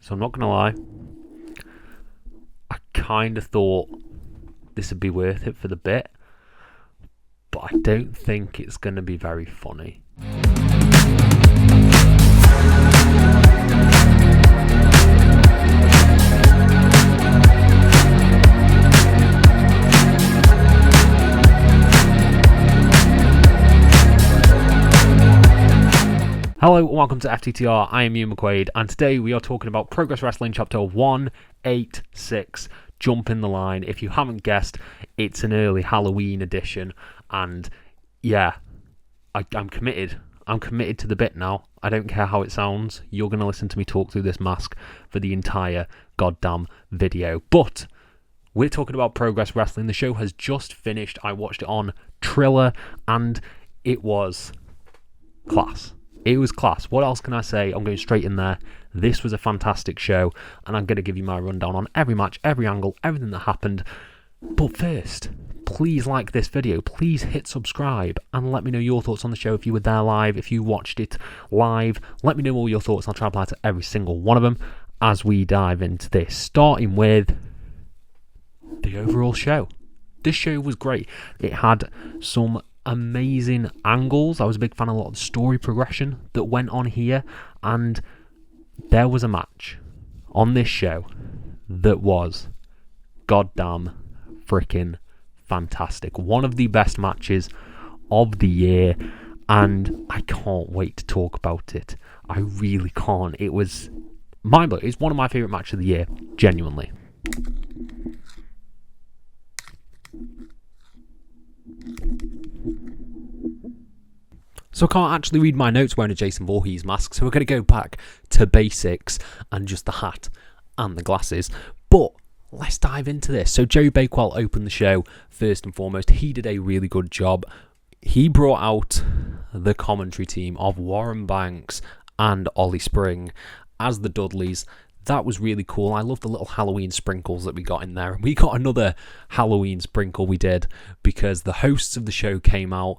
So I'm not going to lie. I kind of thought this would be worth it for the bit. But I don't think it's going to be very funny. Hello and welcome to FTTR, I am Ian McQuaid, and today we are talking about Progress Wrestling Chapter 186, Jump in the Line. If you haven't guessed, it's an early Halloween edition, and yeah, I'm committed. I'm committed to the bit now. I don't care how it sounds. You're going to listen to me talk through this mask for the entire goddamn video. But we're talking about Progress Wrestling. The show has just finished. I watched it on Triller, and it was class. It was class. What else can I say? I'm going straight in there. This was a fantastic show, and I'm going to give you my rundown on every match, every angle, everything that happened. But first, please like this video. Please hit subscribe and let me know your thoughts on the show. If you were there live, if you watched it live, let me know all your thoughts. I'll try to apply to every single one of them as we dive into this. Starting with the overall show. This show was great. It had some amazing angles. I was a big fan of a lot of the story progression that went on here, and there was a match on this show that was goddamn freaking fantastic. One of the best matches of the year, and I can't wait to talk about it. I really can't. It was mind-blowing. It's one of my favourite matches of the year, genuinely. So I can't actually read my notes wearing a Jason Voorhees mask, so we're going to go back to basics and just the hat and the glasses. But let's dive into this. So Joey Bakewell opened the show first and foremost. He did a really good job. He brought out the commentary team of Warren Banks and Ollie Spring as the Dudleys. That was really cool. I love the little Halloween sprinkles that we got in there. We got another Halloween sprinkle we did because the hosts of the show came out,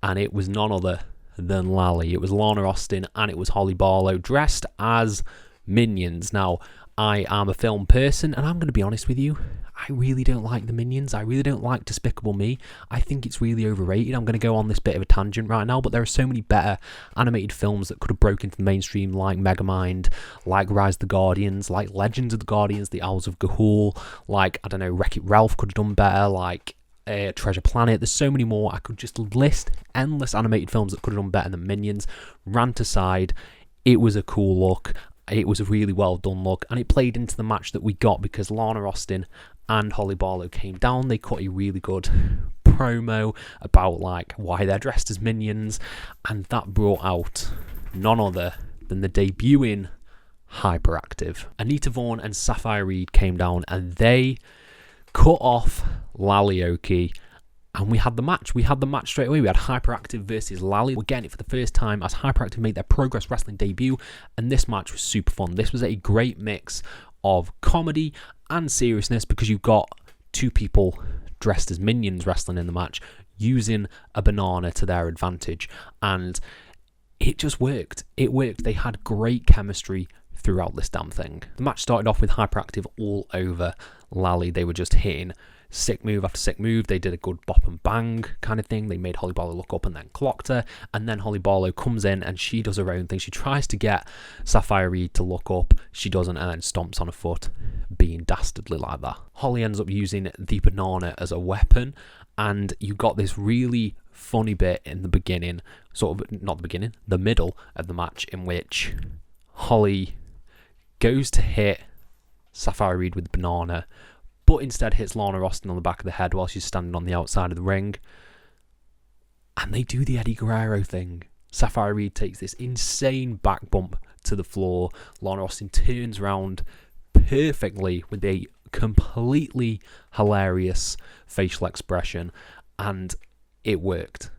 and it was none other than Lally. It was Lana Austin and it was Holly Barlow dressed as minions. Now, I am a film person, and I'm going to be honest with you, I really don't like the Minions. I really don't like Despicable Me. I think it's really overrated. I'm going to go on this bit of a tangent right now, but there are so many better animated films that could have broken into the mainstream, like Megamind, like Rise of the Guardians, like Legends of the Guardians, The Owls of Ga'Hoole, like, I don't know, Wreck-It Ralph could have done better, like Treasure Planet. There's so many more. I could just list endless animated films that could have done better than Minions. Rant aside, it was a cool look. It was a really well done look, and it played into the match that we got because Lana Austin and Holly Barlow came down. They cut a really good promo about like why they're dressed as minions, and that brought out none other than the debuting Hyperactive. Anita Vaughn and Sapphire Reed came down, and they cut off Lalioki, and we had the match. We had the match straight away. We had Hyperactive versus Lally. We're getting it for the first time as Hyperactive made their Progress Wrestling debut, and this match was super fun. This was a great mix of comedy and seriousness because you've got two people dressed as minions wrestling in the match using a banana to their advantage, and it just worked. It worked. They had great chemistry throughout this damn thing. The match started off with Hyperactive all over Lally. They were just hitting sick move after sick move. They did a good bop and bang kind of thing. They made Holly Barlow look up and then clocked her, and then Holly Barlow comes in and she does her own thing. She tries to get Sapphire Reed to look up. She doesn't, and then stomps on her foot, being dastardly like that. Holly ends up using the banana as a weapon, and you got this really funny bit in the beginning, sort of, not the beginning, the middle of the match, in which Holly goes to hit Sapphire Reed with the banana, but instead hits Lana Austin on the back of the head while she's standing on the outside of the ring. And they do the Eddie Guerrero thing. Sapphire Reed takes this insane back bump to the floor. Lana Austin turns around perfectly with a completely hilarious facial expression, and it worked.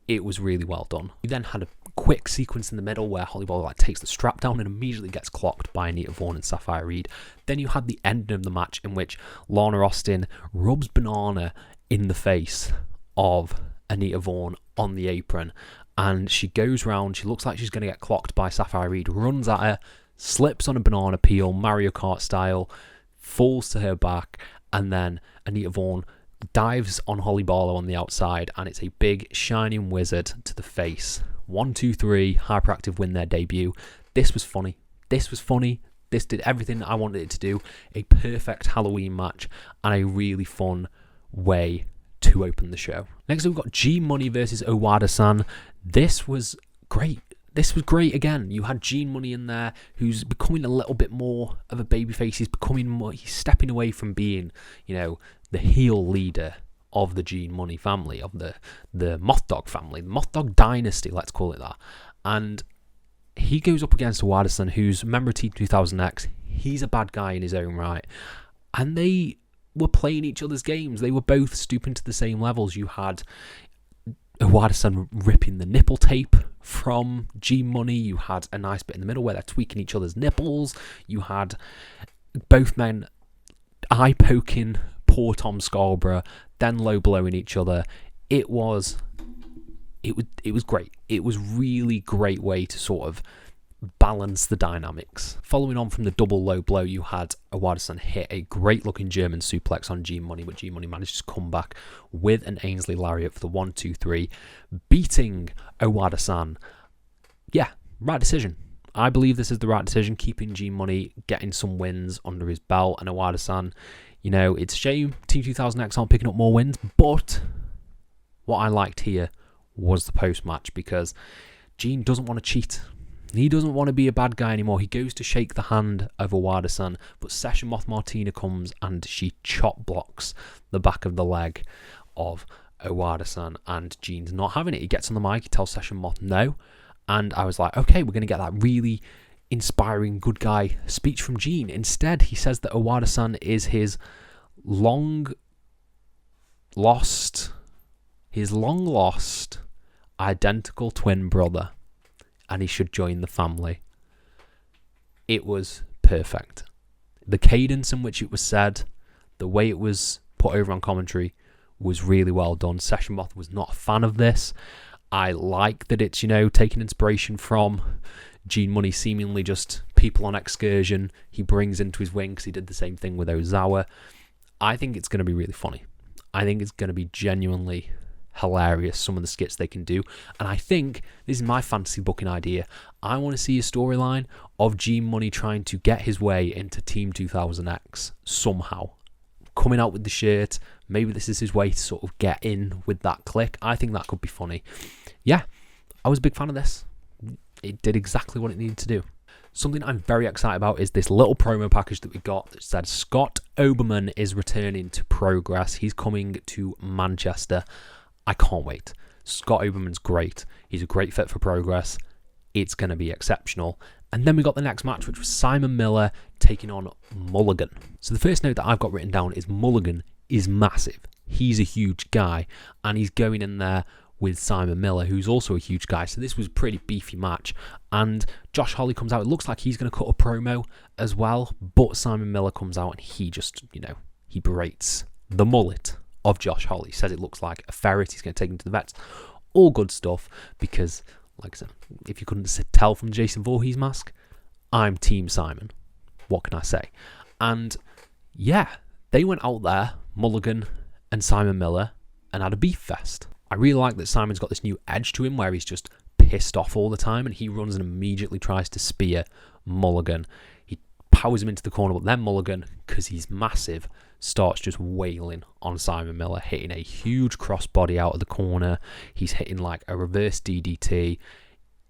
It was really well done. We then had a quick sequence in the middle where Holly Barlow takes the strap down and immediately gets clocked by Anita Vaughn and Sapphire Reed. Then you had the ending of the match in which Lana Austin rubs banana in the face of Anita Vaughn on the apron, and she goes round. She looks like she's going to get clocked by Sapphire Reed, runs at her, slips on a banana peel, Mario Kart style, falls to her back, and then Anita Vaughan dives on Holly Barlow on the outside, and it's a big shining wizard to the face. 1, 2, 3, Hyperactive win their debut. This was funny. This did everything I wanted it to do. A perfect Halloween match and a really fun way to open the show. Next, we've got G Money versus Owada-san. This was great. Again. You had Gene Money in there, who's becoming a little bit more of a babyface. He's stepping away from being, the heel leader of the Gene Money family, of the Moth Dog family, the Moth Dog dynasty, let's call it that. And he goes up against Owada-san, who's a member of Team 2000X. He's a bad guy in his own right. And they were playing each other's games. They were both stooping to the same levels. You had Owada-san ripping the nipple tape from G-Money. You had a nice bit in the middle where they're tweaking each other's nipples. You had both men eye-poking poor Tom Scarborough, then low-blowing each other. It was great. It was really great way to sort of balance the dynamics. Following on from the double low blow, you had Owada-san hit a great looking German suplex on G-Money, but G-Money managed to come back with an Ainsley Lariat for the 1, 2, 3, beating Owada-san. Yeah, right decision. I believe this is the right decision, keeping G-Money, getting some wins under his belt, and Owada-san, it's a shame Team 2000X aren't picking up more wins, but what I liked here was the post-match, because Gene doesn't want to cheat. He doesn't want to be a bad guy anymore. He goes to shake the hand of Owada-san, but Session Moth Martina comes and she chop blocks the back of the leg of Owada-san, and Gene's not having it. He gets on the mic, he tells Session Moth no, and I was like, okay, we're going to get that really inspiring good guy speech from Gene. Instead, he says that Owada-san is his long lost identical twin brother, and he should join the family. It was perfect. The cadence in which it was said, the way it was put over on commentary, was really well done. Session Moth was not a fan of this. I like that it's, taking inspiration from Gene Money, seemingly just people on excursion he brings into his wing, because he did the same thing with Ozawa. I think it's going to be really funny. I think it's going to be genuinely hilarious, some of the skits they can do. And I think this is my fantasy booking idea. I want to see a storyline of Gene Money trying to get his way into Team 2000X somehow, coming out with the shirt. Maybe this is his way to sort of get in with that clique. I think that could be funny. Yeah, I was a big fan of this. It did exactly what it needed to do. Something I'm very excited about is this little promo package that we got that said Scott Oberman is returning to Progress. He's coming to Manchester. I can't wait. Scott Oberman's great. He's a great fit for Progress. It's going to be exceptional. And then we got the next match, which was Simon Miller taking on Mulligan. So the first note that I've got written down is Mulligan is massive. He's a huge guy, and he's going in there with Simon Miller, who's also a huge guy. So this was a pretty beefy match. And Josh Holly comes out. It looks like he's going to cut a promo as well, but Simon Miller comes out and he just, he berates the mullet of Josh Holly. Says it looks like a ferret. He's going to take him to the vets. All good stuff, because, like I said, if you couldn't tell from Jason Voorhees' mask, I'm Team Simon. What can I say? And yeah, they went out there, Mulligan and Simon Miller, and had a beef fest. I really like that Simon's got this new edge to him where he's just pissed off all the time, and he runs and immediately tries to spear Mulligan. He powers him into the corner, but then Mulligan, because he's massive, starts just wailing on Simon Miller, hitting a huge crossbody out of the corner. He's hitting like a reverse DDT.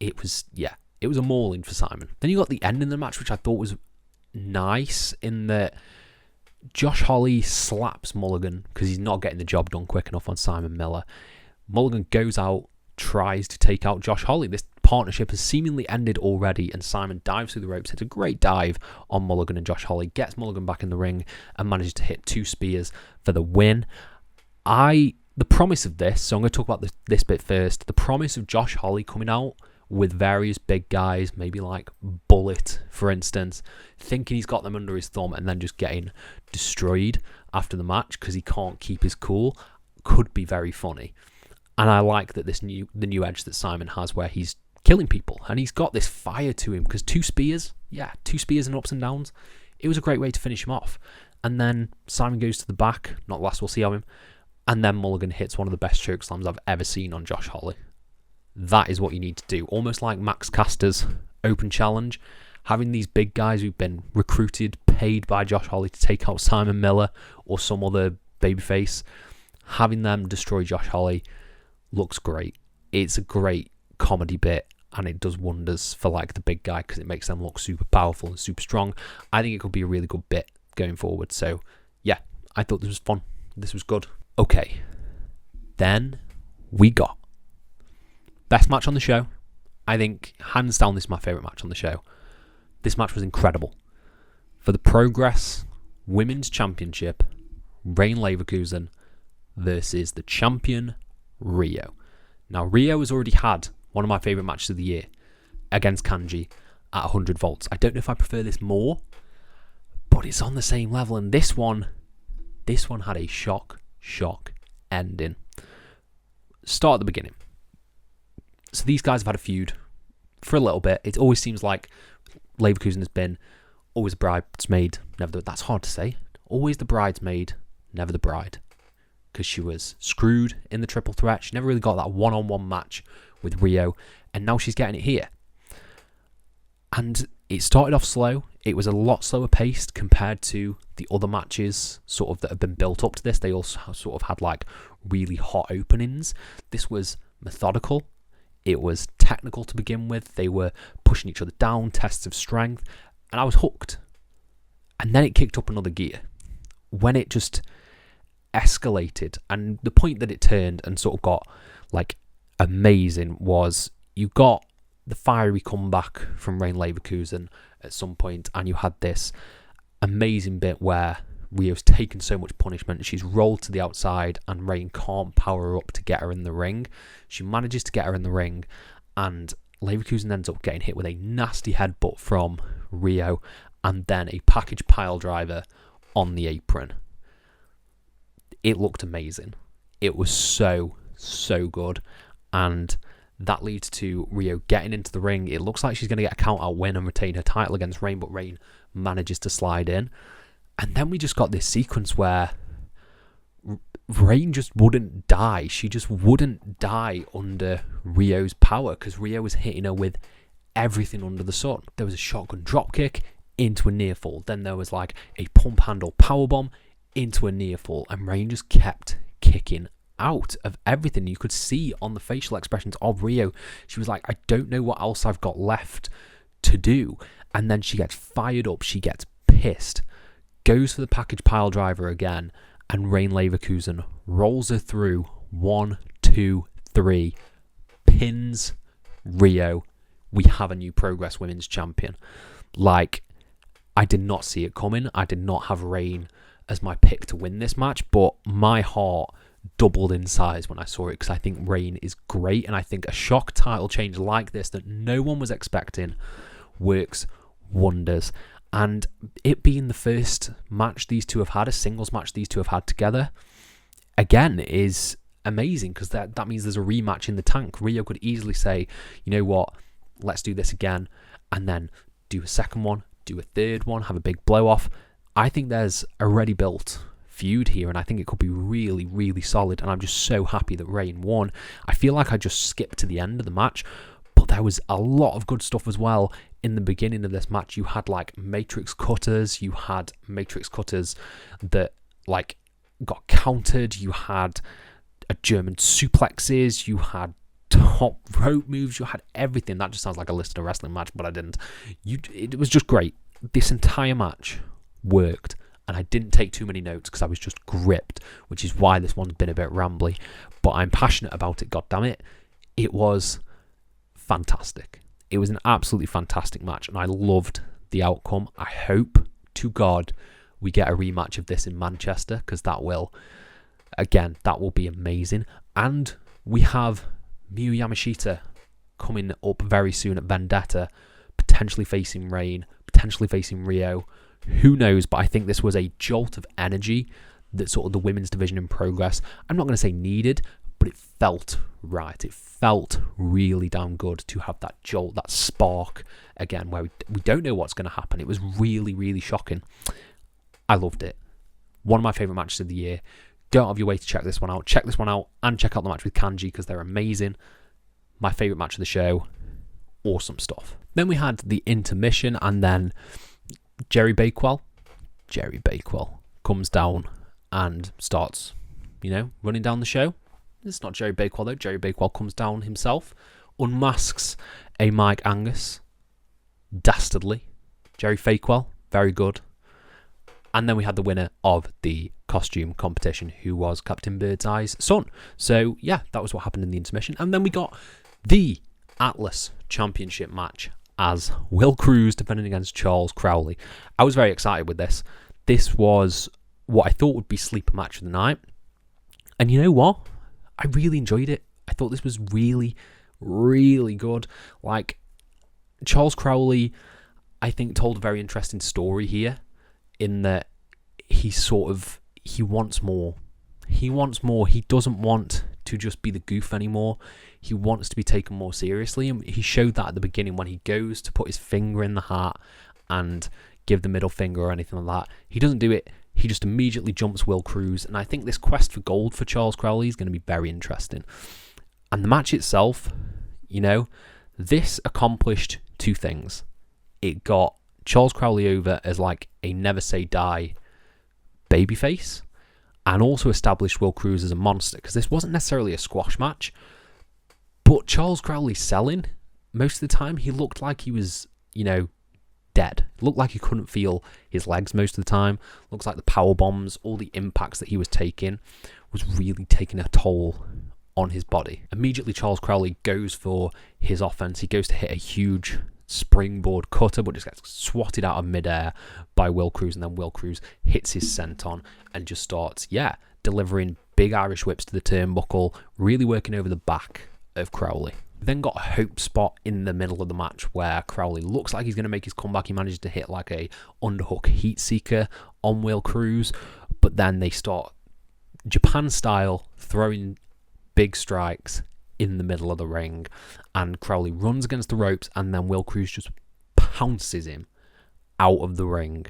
It was a mauling for Simon. Then you got the end in the match, which I thought was nice, in that Josh Holly slaps Mulligan because he's not getting the job done quick enough on Simon Miller. Mulligan goes out, tries to take out Josh Holly. This partnership has seemingly ended already, and Simon dives through the ropes, hits a great dive on Mulligan and Josh Holly, gets Mulligan back in the ring, and manages to hit 2 spears for the win. The promise of this, so I'm going to talk about this bit first. The promise of Josh Holly coming out with various big guys, maybe like Bullet, for instance, thinking he's got them under his thumb and then just getting destroyed after the match because he can't keep his cool, could be very funny. And I like that the new edge that Simon has, where he's killing people and he's got this fire to him, because 2 spears, Yeah, 2 spears and ups and downs. It was a great way to finish him off. And then Simon goes to the back, not last we'll see of him, and then Mulligan hits one of the best choke slams I've ever seen on Josh Holley. That is what you need to do. Almost like Max Caster's open challenge. Having these big guys who've been recruited, paid by Josh Holley to take out Simon Miller or some other babyface, having them destroy Josh Holley looks great. It's a great comedy bit, and it does wonders for like the big guy because it makes them look super powerful and super strong. I think it could be a really good bit going forward. So yeah, I thought this was fun. This was good. Okay, then we got best match on the show. I think hands down this is my favourite match on the show. This match was incredible. For the Progress Women's Championship, Rayne Leverkusen versus the champion Rhio. Now Rhio has already had one of my favourite matches of the year against Kanji at 100 volts. I don't know if I prefer this more, but it's on the same level. And this one had a shock ending. Start at the beginning. So these guys have had a feud for a little bit. It always seems like Leverkusen has been always the bridesmaid, never the... That's hard to say. Always the bridesmaid, never the bride. Because she was screwed in the triple threat. She never really got that one-on-one match with Rhio. And now she's getting it here. And it started off slow. It was a lot slower paced compared to the other matches sort of that have been built up to this. They also sort of had like really hot openings. This was methodical. It was technical to begin with. They were pushing each other down, tests of strength. And I was hooked. And then it kicked up another gear. When it just escalated. And the point that it turned and sort of got like amazing was you got the fiery comeback from Rayne Leverkusen at some point, and you had this amazing bit where Rio's taken so much punishment, she's rolled to the outside and Rayne can't power her up to get her in the ring. She manages to get her in the ring, and Leverkusen ends up getting hit with a nasty headbutt from Rhio and then a package pile driver on the apron. It looked amazing. It was so good, and that leads to Rhio getting into the ring. It looks like she's going to get a count-out win and retain her title against Rayne, but Rayne manages to slide in. And then we just got this sequence where Rayne just wouldn't die. She just wouldn't die under Rio's power because Rhio was hitting her with everything under the sun. There was a shotgun dropkick into a near fall. Then there was like a pump handle powerbomb into a near fall. And Rayne just kept kicking out of everything. You could see on the facial expressions of Rhio, she was like, I don't know what else I've got left to do. And then she gets fired up, she gets pissed, goes for the package pile driver again, and Rayne Leverkusen rolls her through 1, 2, 3, pins Rhio. We have a new Progress Women's Champion. Like, I did not see it coming. I did not have Rayne as my pick to win this match, but my heart doubled in size when I saw it because I think Rayne is great, and I think a shock title change like this that no one was expecting works wonders. And it being the first match these two have had, a singles match these two have had together, again, is amazing because that means there's a rematch in the tank. Rhio could easily say, you know what, let's do this again, and then do a second one, do a third one, have a big blow off. I think there's a ready built feud here, and I think it could be really solid, and I'm just so happy that Rayne won. I feel like I just skipped to the end of the match, but there was a lot of good stuff as well in the beginning of this match. You had like matrix cutters, that like got countered, you had a German suplexes, you had top rope moves, you had everything. That just sounds like a list of a wrestling match, but I didn't. It was just great. This entire match worked, and I didn't take too many notes because I was just gripped, which is why this one's been a bit rambly, but I'm passionate about it, goddammit. It was fantastic. It was an absolutely fantastic match, and I loved the outcome. I hope to God we get a rematch of this in Manchester, because that will be amazing. And we have Miyu Yamashita coming up very soon at Vendetta, potentially facing Rayne, potentially facing Rhio. Who knows? But I think this was a jolt of energy that sort of the women's division in Progress, I'm not going to say needed, but but it felt right. It felt really damn good to have that jolt, that spark again, where we don't know what's going to happen. It was really, really shocking. I loved it. One of my favourite matches of the year. Go out of your way to check this one out. Check this one out and check out the match with Kanji because they're amazing. My favourite match of the show. Awesome stuff. Then we had the intermission, and then Jerry Bakewell comes down and starts, running down the show. It's not Jerry Bakewell though. Jerry Bakewell comes down himself, unmasks a Mike Angus, dastardly. Jerry Fakewell, very good. And then we had the winner of the costume competition, who was Captain Birdseye's son. So yeah, that was what happened in the intermission. And then we got the Atlas Championship match as Will Kroos defending against Charles Crowley. I was very excited with this. This was what I thought would be sleeper match of the night. And you know what? I really enjoyed it. I thought this was really, really good. Like, Charles Crowley, I think, told a very interesting story here in that he wants more. He wants more. He doesn't want to just be the goof anymore. He wants to be taken more seriously. And he showed that at the beginning when he goes to put his finger in the hat and give the middle finger or anything like that. He doesn't do it. He just immediately jumps Will Kroos. And I think this quest for gold for Charles Crowley is going to be very interesting. And the match itself, this accomplished two things. It got Charles Crowley over as like a never say die babyface, and also established Will Kroos as a monster, because this wasn't necessarily a squash match, but Charles Crowley selling, most of the time he looked like he was, dead. It looked like he couldn't feel his legs most of the time. Looks like the power bombs, all the impacts that he was taking was really taking a toll on his body. Immediately Charles Crowley goes for his offense. He goes to hit a huge springboard cutter, but just gets swatted out of midair by Will Kroos, and then Will Kroos hits his senton and just starts, delivering big Irish whips to the turnbuckle, really working over the back of Crowley. Then got a hope spot in the middle of the match where Crowley looks like he's going to make his comeback. He manages to hit like a underhook heat seeker on Will Kroos, but then they start Japan style throwing big strikes in the middle of the ring, and Crowley runs against the ropes, and then Will Kroos just pounces him out of the ring.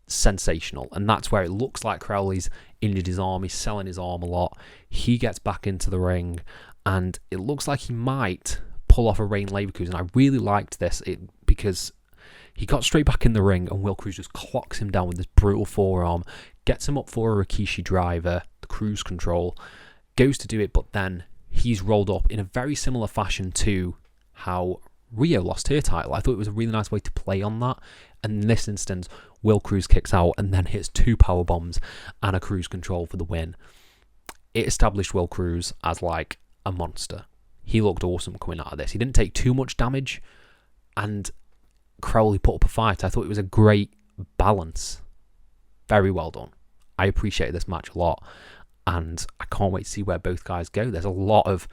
Sensational. And that's where it looks like Crowley's injured his arm. He's selling his arm a lot. He gets back into the ring, and it looks like he might pull off a Rayne Leverkusen. I really liked this because he got straight back in the ring, and Will Kroos just clocks him down with this brutal forearm, gets him up for a Rikishi driver, the cruise control, goes to do it, but then he's rolled up in a very similar fashion to how Rhio lost her title. I thought it was a really nice way to play on that. And in this instance, Will Kroos kicks out and then hits two power bombs and a cruise control for the win. It established Will Kroos as like a monster. He looked awesome coming out of this. He didn't take too much damage, and Crowley put up a fight. I thought it was a great balance. Very well done. I appreciated this match a lot, and I can't wait to see where both guys go. There's a lot of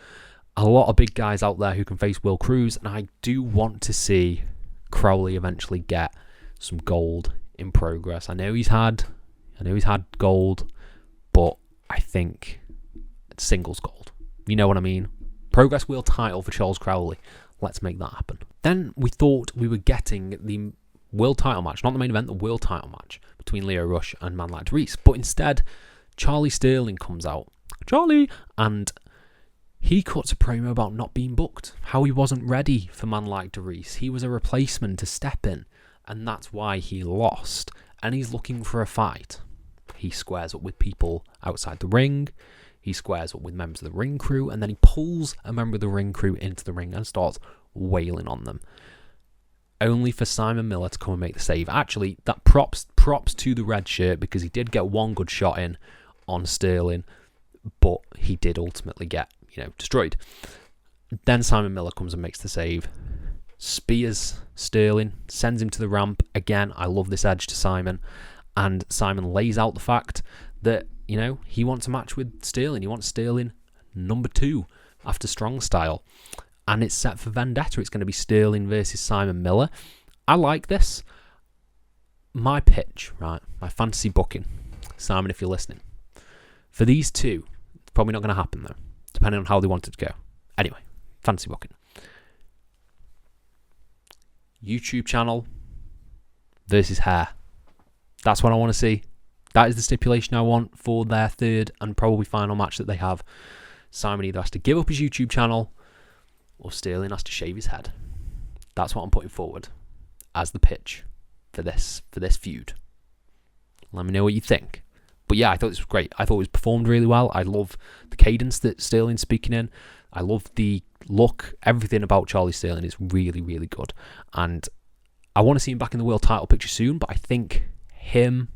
big guys out there who can face Will Kroos, and I do want to see Crowley eventually get some gold in Progress. I know he's had gold, but I think it's singles gold. You know what I mean? Progress World title for Charles Crowley. Let's make that happen. Then we thought we were getting the world title match, not the main event, the world title match between Lio Rush and man like Deriess. But instead, Charlie Sterling comes out. And he cuts a promo about not being booked, how he wasn't ready for man like Deriess. He was a replacement to step in, and that's why he lost. And he's looking for a fight. He squares up with people outside the ring. He squares up with members of the ring crew, and then he pulls a member of the ring crew into the ring and starts wailing on them. Only for Simon Miller to come and make the save. Actually, that props to the red shirt, because he did get one good shot in on Sterling, but he did ultimately get, destroyed. Then Simon Miller comes and makes the save. Spears Sterling, sends him to the ramp. Again, I love this edge to Simon. And Simon lays out the fact that, he wants a match with Sterling. He wants Sterling number 2 after Strong Style. And it's set for Vendetta. It's going to be Sterling versus Simon Miller. I like this. My pitch, right? My fantasy booking. Simon, if you're listening. For these two, it's probably not going to happen though. It's depending on how they wanted to go. Anyway, fancy booking. YouTube channel versus hair. That's what I want to see. That is the stipulation I want for their third and probably final match that they have. Simon either has to give up his YouTube channel or Sterling has to shave his head. That's what I'm putting forward as the pitch for this feud. Let me know what you think. But yeah, I thought this was great. I thought it was performed really well. I love the cadence that Sterling's speaking in. I love the look. Everything about Charlie Sterling is really, really good. And I want to see him back in the world title picture soon, but I think him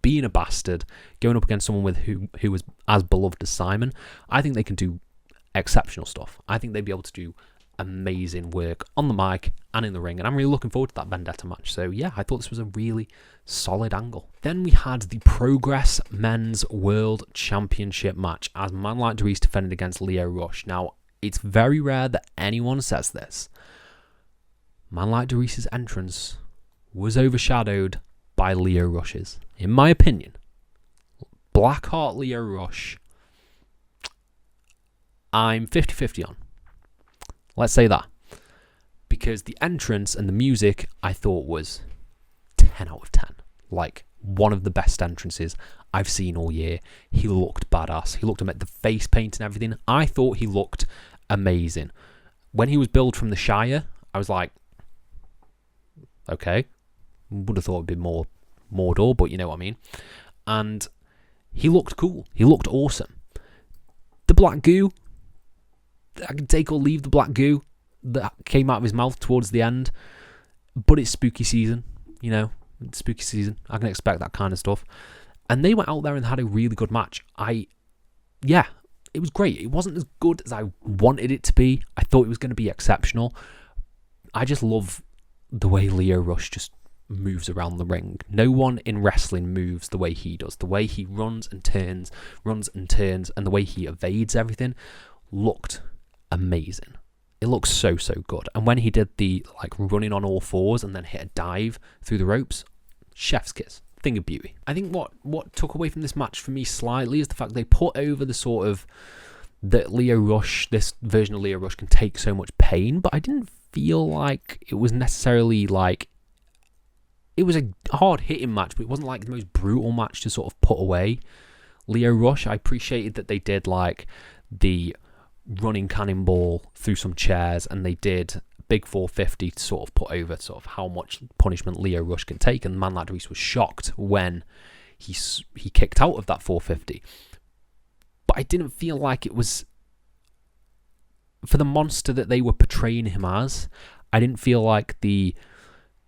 being a bastard, going up against someone who was as beloved as Simon, I think they can do exceptional stuff. I think they'd be able to do amazing work on the mic and in the ring, and I'm really looking forward to that Vendetta match. So yeah, I thought this was a really solid angle. Then we had the Progress Men's World Championship match as Man Like Deriess defended against Lio Rush. Now, it's very rare that anyone says this. Man Like Deriess's entrance was overshadowed by Lio Rush's. In my opinion, Blackheart Lio Rush, I'm 50-50 on. Let's say that. Because the entrance and the music I thought was 10 out of 10. Like, one of the best entrances I've seen all year. He looked badass. He looked at the face paint and everything. I thought he looked amazing. When he was billed from the Shire, I was like, okay. Would have thought it'd be more Mordor, but you know what I mean. And he looked cool. He looked awesome. The black goo, I can take or leave the black goo that came out of his mouth towards the end, but it's spooky season, you know. It's spooky season. I can expect that kind of stuff. And they went out there and had a really good match. Yeah, it was great. It wasn't as good as I wanted it to be. I thought it was going to be exceptional. I just love the way Lio Rush just moves around the ring. No one in wrestling moves the way he does. The way he runs and turns, and the way he evades everything looked amazing. It looks so good. And when he did the running on all fours and then hit a dive through the ropes, chef's kiss, thing of beauty. I think what took away from this match for me slightly is the fact they put over the sort of that Lio Rush, this version of Lio Rush can take so much pain, but I didn't feel like it was necessarily like it was a hard hitting match, but it wasn't like the most brutal match to sort of put away Lio Rush. I appreciated that they did like the running cannonball through some chairs, and they did big 450 to sort of put over sort of how much punishment Lio Rush can take. And Man Like Deriess was shocked when he kicked out of that 450. But I didn't feel like it was for the monster that they were portraying him as. I didn't feel like the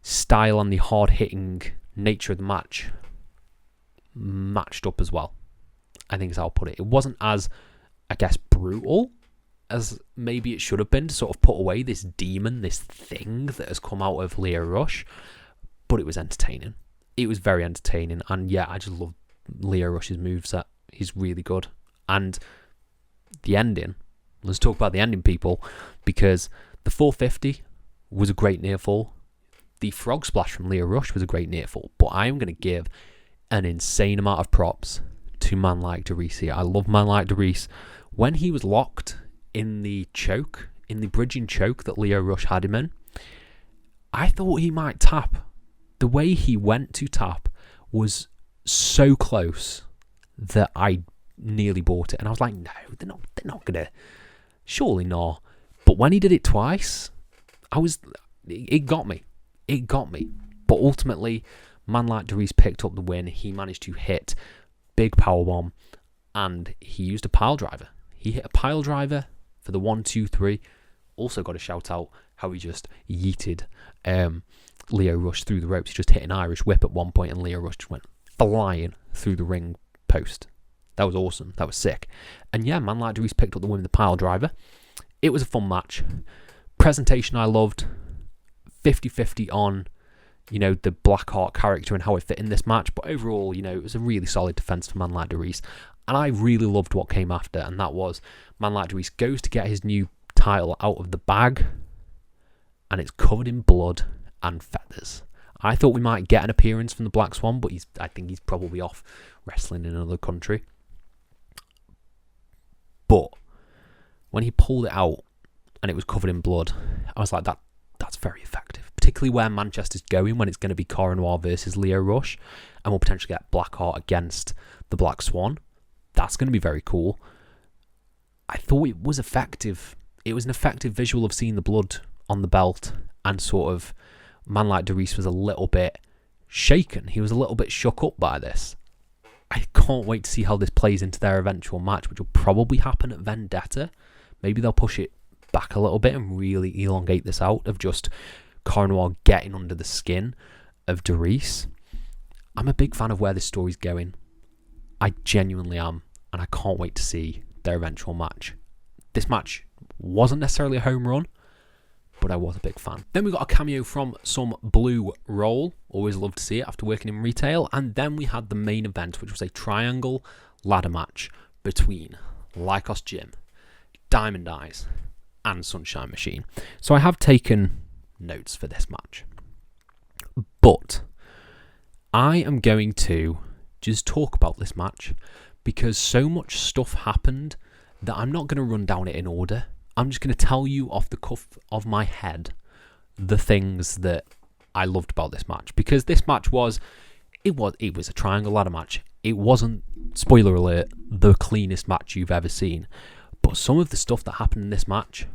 style and the hard-hitting nature of the match matched up as well. I think is how I'll put it. It wasn't as, I guess, brutal as maybe it should have been to sort of put away this demon, this thing that has come out of Lio Rush, but it was entertaining. It was very entertaining, and yeah, I just love Lio Rush's moveset. He's really good. And the ending, let's talk about the ending, people, because the 450 was a great near fall. The frog splash from Lio Rush was a great near fall, but I am going to give an insane amount of props to Man Like Deriess here. I love Man Like Deriess. When he was locked in the choke, in the bridging choke that Lio Rush had him in, I thought he might tap. The way he went to tap was so close that I nearly bought it. And I was like, no, they're not going to. Surely not. But when he did it twice, it got me. It got me. But ultimately, Man Like Deriess picked up the win. He managed to hit big powerbomb, and he used a pile driver. He hit a pile driver for the 1, 2, 3. Also got a shout out how he just yeeted Lio Rush through the ropes. He just hit an Irish whip at one point, and Lio Rush just went flying through the ring post. That was awesome. That was sick. And yeah, Man Like Deriess picked up the win with the pile driver. It was a fun match. Presentation I loved. 50-50 on, the Blackheart character and how it fit in this match. But overall, it was a really solid defense for Man Like Deriess. And I really loved what came after, and that was Man Like Deriess goes to get his new title out of the bag, and it's covered in blood and feathers. I thought we might get an appearance from the Black Swan, but I think he's probably off wrestling in another country. But when he pulled it out and it was covered in blood, I was like, that's very effective. Particularly where Manchester's going, when it's going to be Cara Noir versus Lio Rush, and we'll potentially get Blackheart against the Black Swan. That's going to be very cool. I thought it was effective. It was an effective visual of seeing the blood on the belt, and sort of, man like Deriess was a little bit shaken. He was a little bit shook up by this. I can't wait to see how this plays into their eventual match, which will probably happen at Vendetta. Maybe they'll push it back a little bit and really elongate this out of just Cara Noir getting under the skin of Deriess. I'm a big fan of where this story's going. I genuinely am, and I can't wait to see their eventual match. This match wasn't necessarily a home run, but I was a big fan. Then we got a cameo from some Blue Roll. Always love to see it after working in retail. And then we had the main event, which was a triangle ladder match between Lykos Gym, Diamond Eyes, and Sunshine Machine. So I have taken notes for this match, but I am going to just talk about this match because so much stuff happened that I'm not going to run down it in order. I'm just going to tell you off the cuff of my head the things that I loved about this match, because this match was a triangle ladder match. It wasn't, spoiler alert, the cleanest match you've ever seen, but some of the stuff that happened in this match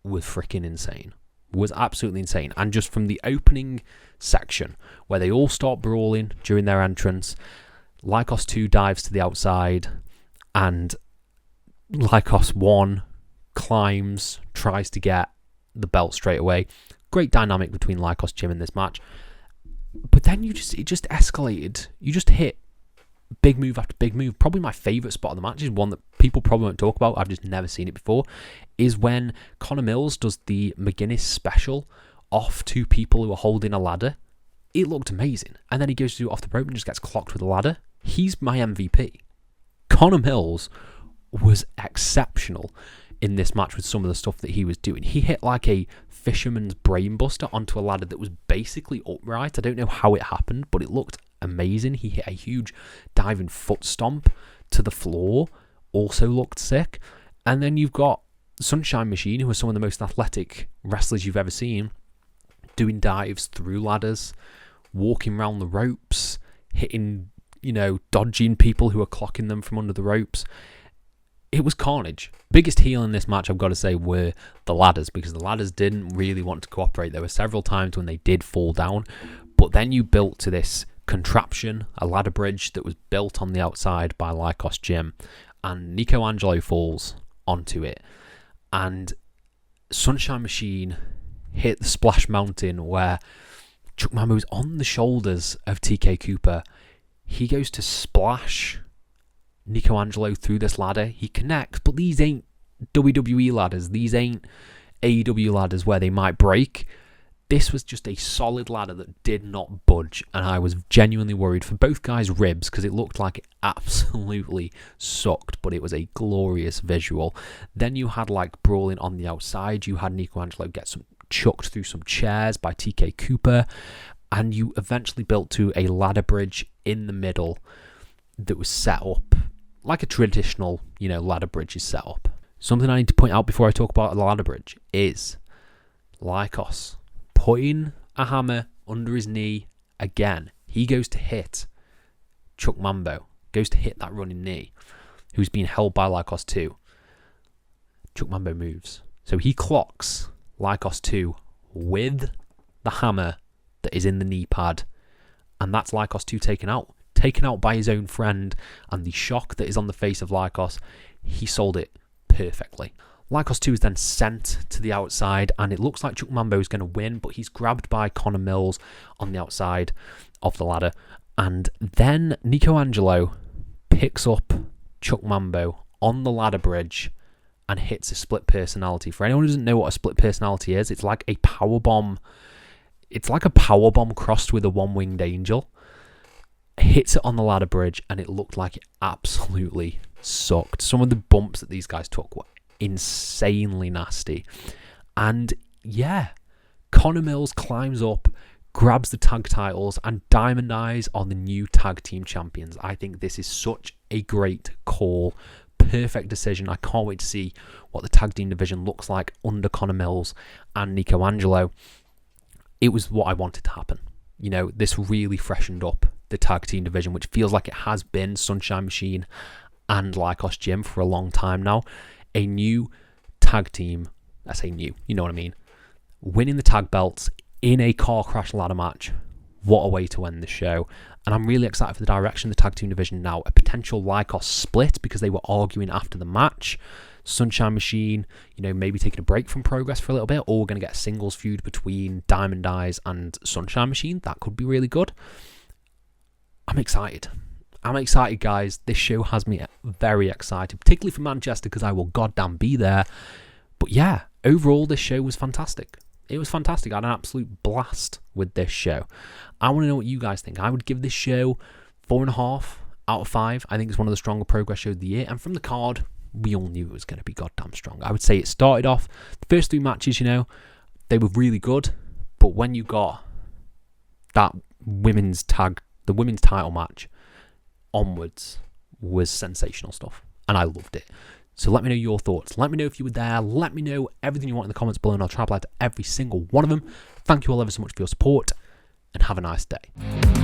was freaking insane. Was absolutely insane. And just from the opening section where they all start brawling during their entrance, Lykos 2 dives to the outside and Lykos 1 climbs, tries to get the belt straight away. Great dynamic between Lykos Gym in this match. But then it just escalated. You just hit big move after big move. Probably my favourite spot of the match is one that people probably won't talk about. I've just never seen it before. Is when Connor Mills does the McGuinness special off two people who are holding a ladder. It looked amazing. And then he goes to do it off the rope and just gets clocked with a ladder. He's my MVP. Connor Mills was exceptional in this match with some of the stuff that he was doing. He hit like a fisherman's brainbuster onto a ladder that was basically upright. I don't know how it happened, but it looked amazing. He hit a huge diving foot stomp to the floor. Also looked sick. And then you've got Sunshine Machine, who are some of the most athletic wrestlers you've ever seen, doing dives through ladders, walking around the ropes, hitting, dodging people who are clocking them from under the ropes. It was carnage. Biggest heel in this match, I've got to say, were the ladders, because the ladders didn't really want to cooperate. There were several times when they did fall down, but then you built to this contraption, a ladder bridge that was built on the outside by Lykos Gym, and Nico Angelo falls onto it, and Sunshine Machine hit the Splash Mountain where Chuck Mambo is on the shoulders of TK Cooper. He goes to splash Nico Angelo through this ladder. He connects, but these ain't WWE ladders. These ain't AEW ladders where they might break. This was just a solid ladder that did not budge, and I was genuinely worried for both guys' ribs because it looked like it absolutely sucked, but it was a glorious visual. Then you had like brawling on the outside. You had Nico Angelo get chucked through some chairs by TK Cooper, and you eventually built to a ladder bridge in the middle that was set up like a traditional, ladder bridge is set up. Something I need to point out before I talk about the ladder bridge is Lykos putting a hammer under his knee again. He goes to hit Chuck Mambo, goes to hit that running knee, who's being held by Lykos 2. Chuck Mambo moves. So he clocks Lykos 2 with the hammer that is in the knee pad, and that's Lykos 2 taken out by his own friend, and the shock that is on the face of Lykos, he sold it perfectly. Lykos 2 is then sent to the outside, and it looks like Chuck Mambo is going to win, but he's grabbed by Connor Mills on the outside of the ladder, and then Nico Angelo picks up Chuck Mambo on the ladder bridge and hits a split personality. For anyone who doesn't know what a split personality is, it's like a powerbomb. It's like a powerbomb crossed with a one-winged angel. Hits it on the ladder bridge, and it looked like it absolutely sucked. Some of the bumps that these guys took were insanely nasty. And yeah, Connor Mills climbs up, grabs the tag titles, and Diamond Eyes are the new tag team champions. I think this is such a great call perfect decision. I can't wait to see what the tag team division looks like under Connor Mills and Nico Angelo. It was what I wanted to happen. You know, this really freshened up the tag team division, which feels like it has been Sunshine Machine and Lykos Gym for a long time now. A new tag team, I say new, you know what I mean, winning the tag belts in a car crash ladder match. What a way to end the show. And I'm really excited for the direction of the tag team division now. A potential Lykos split because they were arguing after the match. Sunshine Machine, you know, maybe taking a break from Progress for a little bit, or we're going to get a singles feud between Diamond Eyes and Sunshine Machine. That could be really good. I'm excited. I'm excited, guys. This show has me very excited, particularly for Manchester because I will goddamn be there. But yeah, overall, this show was fantastic. It was fantastic. I had an absolute blast with this show. I want to know what you guys think. I would give this show 4.5 out of 5. I think it's one of the stronger Progress shows of the year. And from the card, we all knew it was going to be goddamn strong. I would say it started off, the first 3 matches, you know, they were really good. But when you got that the women's title match onwards was sensational stuff. And I loved it. So let me know your thoughts. Let me know if you were there. Let me know everything you want in the comments below, and I'll try to reply to every single one of them. Thank you all ever so much for your support, and have a nice day.